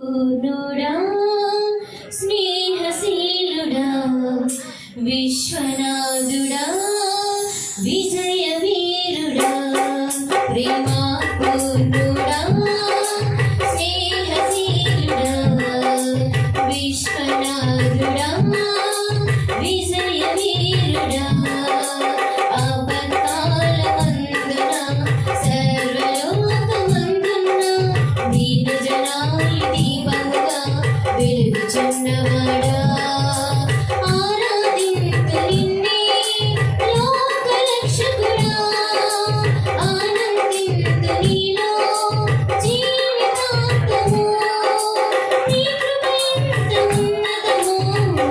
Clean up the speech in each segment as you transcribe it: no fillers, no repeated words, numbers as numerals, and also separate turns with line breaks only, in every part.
పూర్ణుడా స్నేహశీలుడా విశ్వనాథుడా విజయ వీరుడా ప్రేమా పూర్ణుడా స్నేహశీలుడా విశ్వనాథుడా విజయ వీరుడా చిన్నవాడా ఆరాధింతు నిన్నే లోకరక్షకుడా ఆనందింతు నీలో జీవితాంతము నీ కృప ఎంత ఉన్నతమో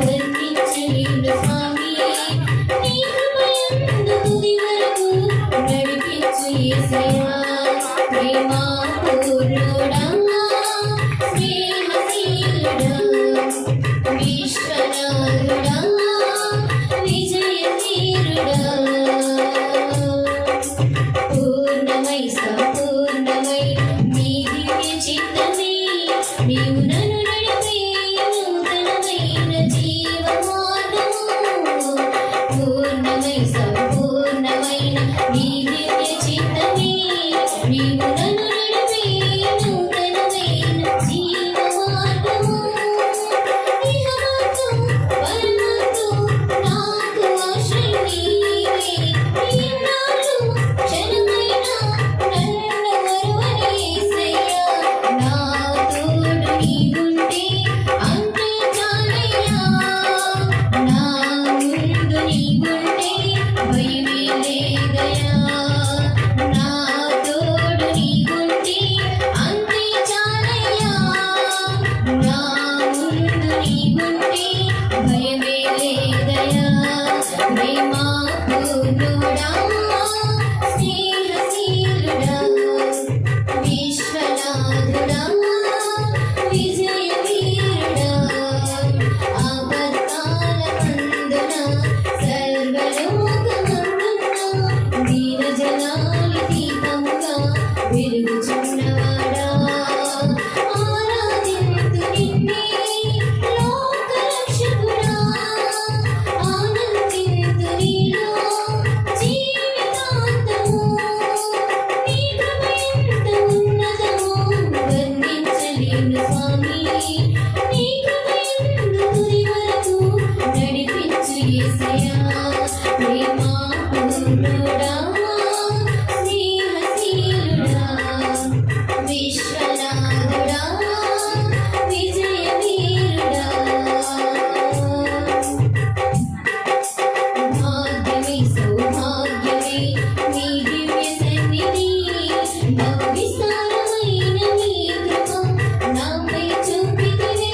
వర్ణించలేను స్వామి నీ కృప ఎంత తుది వరకు నడిపించు యేసయ్యా ప్రేమా పూర్ణుడా విశ్వనాథుడా విజయ వీరుడా పూర్ణమై సంపూర్ణమై నీ దివ్య చిత్తమే నీవు నన్ను నడిపే నూతనమైన జీవ మార్గము పూర్ణమై సంపూర్ణమైన నీ దివ్య చిత్తమే నీవు నన్ను నడిపే నూతనమైన జీవ మార్గము ప్రేమా పూర్ణుడా స్నేహశీలుడా విశ్వనాథుడా విజయ వీరుడా ఆపత్కాల మందున సర్వలోకమందున దీనజనాలి దీపముగా వెలుగుచున్నవాడా ఆరాధింతు నిన్నే లోకరక్షకుడా నీలో జీవితాంతము నీ కృప ఎంత ఉన్నతమో వర్ణించలేను స్వామి నీ కృప ఎంత తుది వరకు నడిపించు యేసయ్యా ప్రేమా పూర్ణుడా స్నేహశీలుడా విశ్వనాథుడా విజయ వీరుడా విస్తారమైన నీ కృప నాపై చూపితివే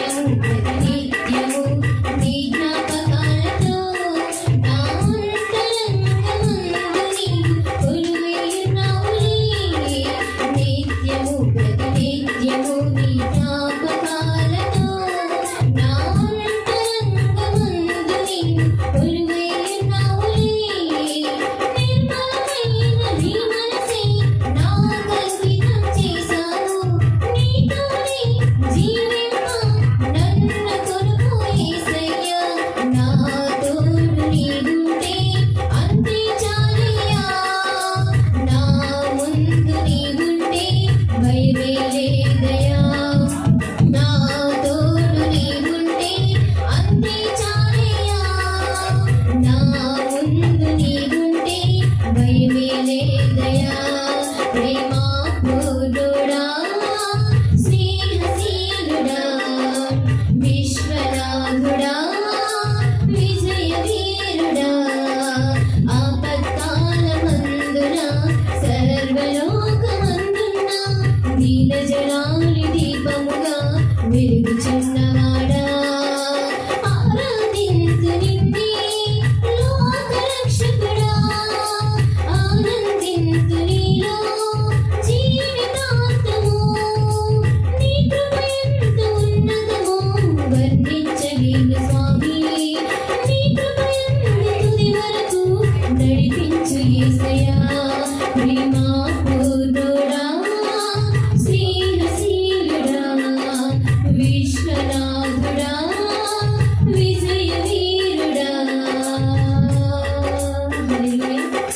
నిత్యము ప్రతినిత్యము నీ జ్ఞాపకాలతో నా అంతరంగమందు నీవు కొలువైయున్నావులే. నిత్యము ప్రతినిత్యము నీ జ్ఞాపకాలతో నా అంతరంగమందు నీవు కొలువైయున్నావులే. నిర్మలమైన నీ మనసే నాకంకితం చేశావు. నీతోనే జీవింప నన్ను కొనుకో యేసయ్యా. నా తోడు నీవుంటే అంతే చాలయ్యా. నా ముందు నీవుంటే భయమే లేదయ్యా. నా తోడు నీవుంటే అంతే చాలయ్యా. నా ముందు నీవుంటే భయమే లేదయ్యా. ప్రేమాపూర్ణుడా, స్నేహశీలుడా, విశ్వనాథుడా, విజయవీరుడా, ఆపత్కాలమందున సర్వలోకమందున దీనజనాలి దీపముగా వెలుగు